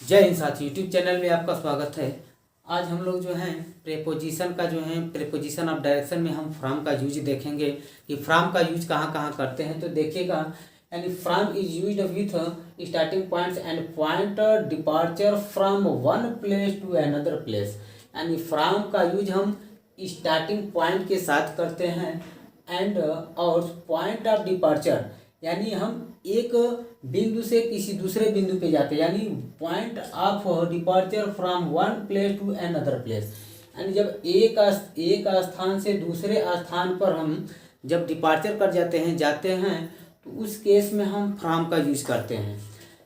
जय हिंद साथी, YouTube channel में आपका स्वागत है। आज हम लोग जो हैं प्रेपोजिशन का प्रेपोजिशन ऑफ डायरेक्शन में हम फ्रॉम का यूज देखेंगे कि फ्रॉम का यूज कहाँ कहाँ करते हैं। तो देखिएगा, यानी from is used with starting points and point departure from one place to another place. यानी फ्रॉम का यूज हम स्टार्टिंग पॉइंट के साथ करते हैं एंड और पॉइंट ऑफ डिपार्चर, यानी हम एक बिंदु से किसी दूसरे बिंदु पे जाते हैं, यानी point of departure from one place to another place. यानी जब एक स्थान से दूसरे स्थान पर हम जब डिपार्चर कर जाते हैं तो उस केस में हम फ्रॉम का यूज करते हैं।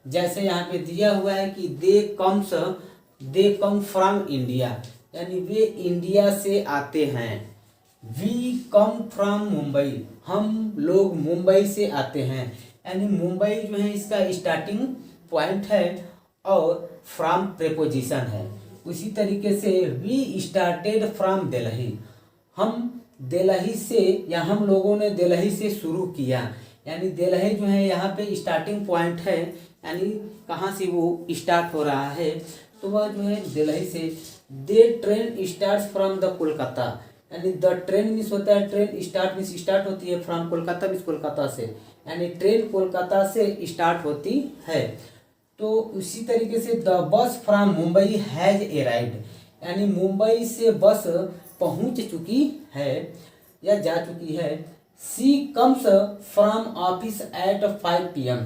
जैसे यहाँ पे दिया हुआ है कि दे कम फ्रॉम इंडिया, यानी वे इंडिया से आते हैं। वी कम फ्रॉम मुंबई, हम लोग मुंबई से आते हैं। यानी मुंबई जो है इसका स्टार्टिंग पॉइंट है और फ्रॉम प्रेपोजिशन है। उसी तरीके से वी स्टार्टेड फ्रॉम दिल्ली, हम दिल्ली से या हम लोगों ने दिल्ली से शुरू किया। यानी दिल्ली जो है यहाँ पे स्टार्टिंग पॉइंट है, यानी कहाँ से वो स्टार्ट हो रहा है, तो वह जो है दिल्ली से। They train start from the Kolkata, यानी द ट्रेन मीन्स होता है ट्रेन स्टार्ट मीन्स स्टार्ट होती है, फ्रॉम कोलकाता मीन्स कोलकाता से, यानी ट्रेन कोलकाता से स्टार्ट होती है। तो उसी तरीके से the bus from Mumbai has arrived, यानी मुंबई से बस पहुंच चुकी है या जा चुकी है। She comes from office at 5 PM,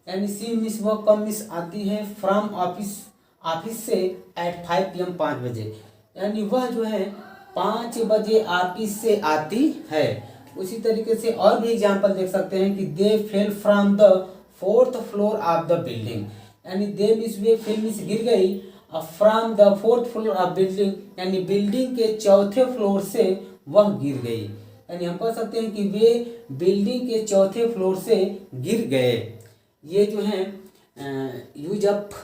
यानी सी मिस वह कम मिस आती है फ्रॉम ऑफिस से एट 5 PM 5 बजे, यानी वह जो है 5 बजे ऑफिस से आती है। उसी तरीके से और भी एग्जाम्पल देख सकते हैं कि they fell from the 4th floor of the building, यानी दे मिस वे फेल मिस गिर गई from the 4th floor of building, यानी बिल्डिंग के 4थे फ्लोर से वह गिर गई। यानी हम कह सकते हैं कि वे बिल्डिंग के 4थे फ्लोर से गिर गए। ये जो है यूज ऑफ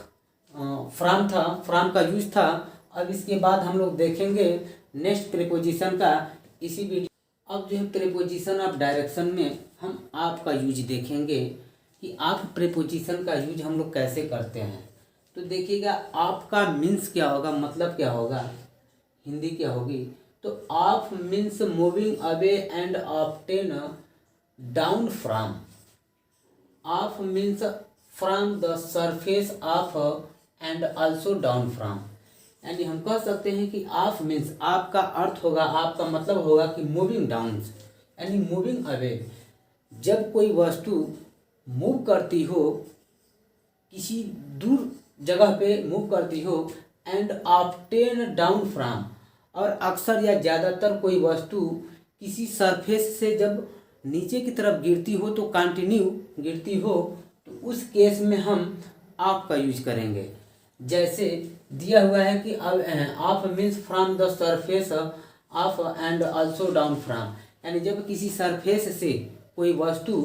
फ्रॉम था, फ्रॉम का यूज था। अब इसके बाद हम लोग देखेंगे नेक्स्ट प्रीपोजिशन का इसी वीडियो। अब जो है प्रीपोजिशन ऑफ डायरेक्शन में हम आप का यूज देखेंगे कि आप प्रीपोजिशन का यूज हम लोग कैसे करते हैं। तो देखिएगा, आपका मीन्स क्या होगा, मतलब क्या होगा, हिंदी क्या होगी। तो आप means moving away and obtain down from. आप means from the surface of and also down from, यानी हम कह सकते हैं कि आप मीन्स आपका अर्थ होगा, आपका मतलब होगा कि मूविंग डाउन, यानी मूविंग अवे। जब कोई वस्तु मूव करती हो, किसी दूर जगह पे मूव करती हो, एंड ऑब्टेन डाउन फ्रॉम, और अक्सर या ज़्यादातर कोई वस्तु किसी सरफेस से जब नीचे की तरफ गिरती हो, तो कंटिन्यू गिरती हो, तो उस केस में हम आप का यूज करेंगे। जैसे दिया हुआ है कि of means from the surface of and also down from, यानी जब किसी सरफेस से कोई वस्तु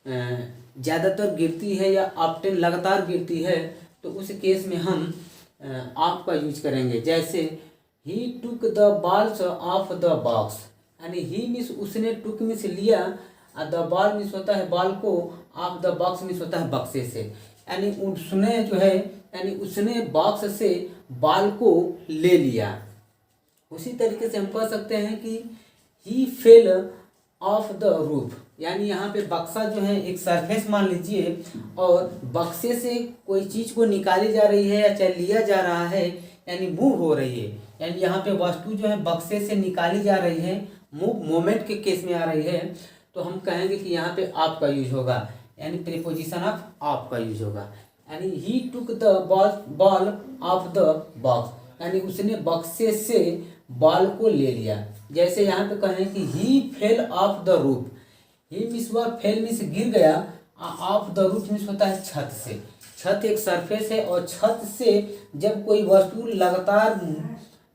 ज़्यादातर गिरती है या ऑफ्टन लगातार गिरती है, तो उस केस में हम ऑफ का यूज करेंगे। जैसे ही took the balls of the box, यानी ही मीन्स उसने, टुक मीन्स लिया, द बॉल मीन्स होता है बॉल को, ऑफ द बॉक्स मीन्स होता है बक्से से, यानी उसने जो है, यानी उसने बॉक्स से बॉल को ले लिया। उसी तरीके से हम कह सकते हैं कि he fell off the roof, यानी यहाँ पे बक्सा जो है एक सरफेस मान लीजिए, और बक्से से कोई चीज़ को निकाली जा रही है या चाहे लिया जा रहा है, यानी मूव हो रही है, यानी यहाँ पे वस्तु जो है बक्से से निकाली जा रही है, मोमेंट के केस में आ रही है, तो हम कहेंगे कि यहाँ पे आप का यूज होगा, यानी प्रीपोजिशन ऑफ आप का यूज होगा। यानी he took the ball of the box, यानी उसने बक्से से बॉल को ले लिया। जैसे यहाँ पे कहें कि he fell off the roof, he means वह फेल मिस गिर गया, ऑफ द रूफ मिस होता है छत से। छत एक सरफेस है, और छत से जब कोई वस्तु लगातार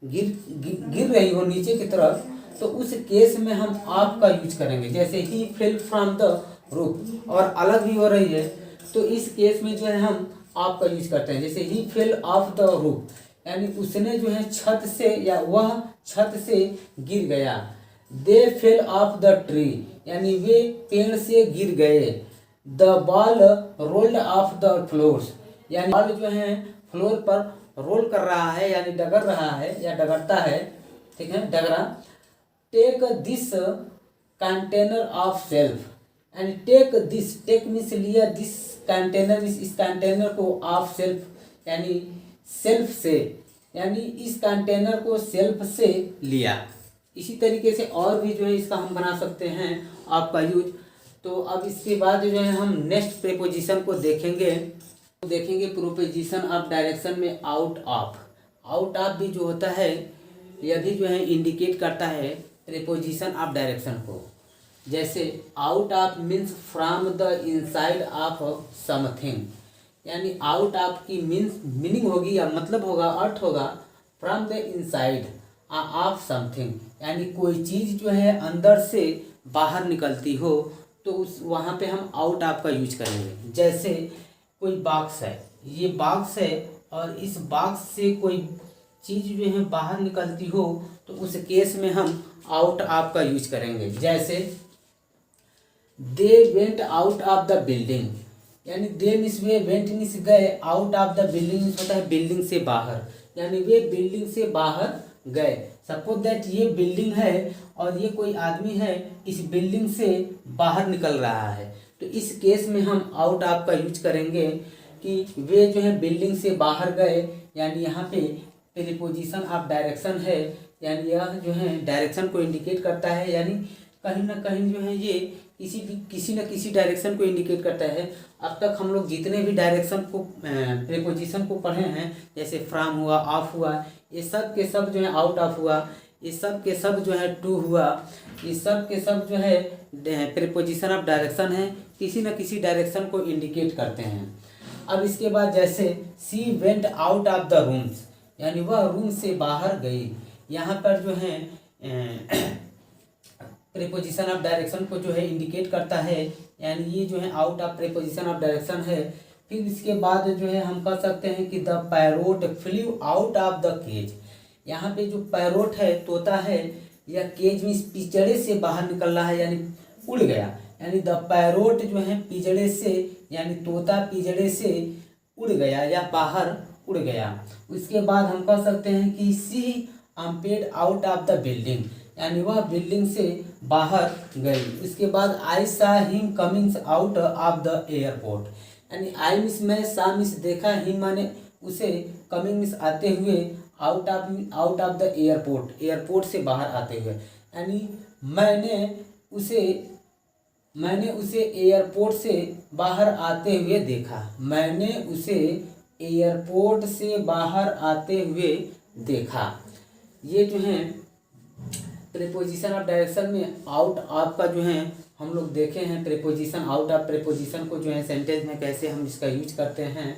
गिर रही हो नीचे की तरफ, तो उस केस में हम आप का यूज करेंगे। जैसे ही फेल फ्रॉम द रूफ, और अलग भी हो रही है, तो इस केस में जो है हम आप का यूज करते हैं। जैसे ही फेल ऑफ द रूफ, यानी उसने जो है छत से या वह छत से गिर गया। दे फेल ऑफ द ट्री, यानी वे पेड़ से गिर गए। The ball rolled of the floors, यानी बॉल जो है फ्लोर पर रोल कर रहा है यानी डगर रहा है या डगरता है, ठीक है, डगरा। Take this container of self and take this, take means लिया, दिस कंटेनर मीन्स इस कंटेनर को, ऑफ सेल्फ यानी सेल्फ से, यानी इस कंटेनर को सेल्फ से लिया। इसी तरीके से और भी जो है इसका हम बना सकते हैं आपका यूज। तो अब इसके बाद जो है हम नेक्स्ट प्रीपोजिशन को देखेंगे प्रीपोजिशन ऑफ डायरेक्शन में आउट ऑफ। आउट ऑफ भी जो होता है यह भी जो है इंडिकेट करता है प्रीपोजिशन ऑफ डायरेक्शन को। जैसे out of means from the inside of something, यानी आउट ऑफ की मीनिंग होगी या मतलब होगा, अर्थ होगा from the inside of something, यानी कोई चीज़ जो है अंदर से बाहर निकलती हो तो उस वहाँ पे हम आउट ऑफ का यूज करेंगे। जैसे कोई बॉक्स है, ये बॉक्स है और इस बॉक्स से कोई चीज़ जो है बाहर निकलती हो तो उस केस में हम आउट ऑफ का यूज करेंगे। जैसे they went out of the building, यानी दे मीन्स वे, वेंट मीन्स गए, out of the building means होता है बिल्डिंग से बाहर, यानी वे बिल्डिंग से बाहर गए। सपोज दैट ये बिल्डिंग है और ये कोई आदमी है इस बिल्डिंग से बाहर निकल रहा है, तो इस केस में हम आउट ऑफ का यूज करेंगे कि वे जो है बिल्डिंग से बाहर गए, यानी यहाँ पे प्रीपोजिशन ऑफ डायरेक्शन है, यानी यह जो है डायरेक्शन को इंडिकेट करता है, यानी कहीं ना कहीं जो है ये किसी न किसी डायरेक्शन को इंडिकेट करता है। अब तक हम लोग जितने भी डायरेक्शन को प्रीपोजिशन को पढ़े हैं, जैसे फ्रॉम हुआ, ऑफ हुआ, ये सब के सब जो है आउट ऑफ हुआ, ये सब के सब जो है टू हुआ, ये सब के सब जो है प्रीपोजिशन ऑफ डायरेक्शन है, किसी न किसी डायरेक्शन को इंडिकेट करते हैं। अब इसके बाद जैसे she went out of the rooms, यानी वह रूम से बाहर गई, यहाँ पर जो है प्रीपोजिशन ऑफ डायरेक्शन को जो है इंडिकेट करता है, यानी ये जो है out of preposition of direction है। फिर इसके बाद जो है हम कह सकते हैं कि the parrot flew out of the cage, यहाँ पे जो पैरोट है, तोता है, या केज में पिंजड़े से बाहर निकल रहा है यानी उड़ गया, यानी द पैरोट जो है पिंजड़े से, यानी तोता पिंजड़े से उड़ गया या बाहर उड़ गया। उसके बाद हम कह सकते हैं कि सी अम्पेड आउट ऑफ द बिल्डिंग, यानी वह बिल्डिंग से बाहर गई। उसके बाद I saw him comings out of the airport, यानी आई मीन्स मैं, सा मीन्स देखा, हिम माने उसे, कमिंग मीन्स आते हुए, out of the airport, airport से बाहर आते हुए, यानी मैंने उसे एयरपोर्ट से बाहर आते हुए देखा, मैंने उसे एयरपोर्ट से बाहर आते हुए देखा। ये जो है प्रीपोजिशन ऑफ डायरेक्शन में आउट ऑफ का जो है हम लोग देखे हैं, प्रीपोजिशन आउट ऑफ प्रीपोजिशन को जो है सेंटेंस में कैसे हम इसका यूज करते हैं।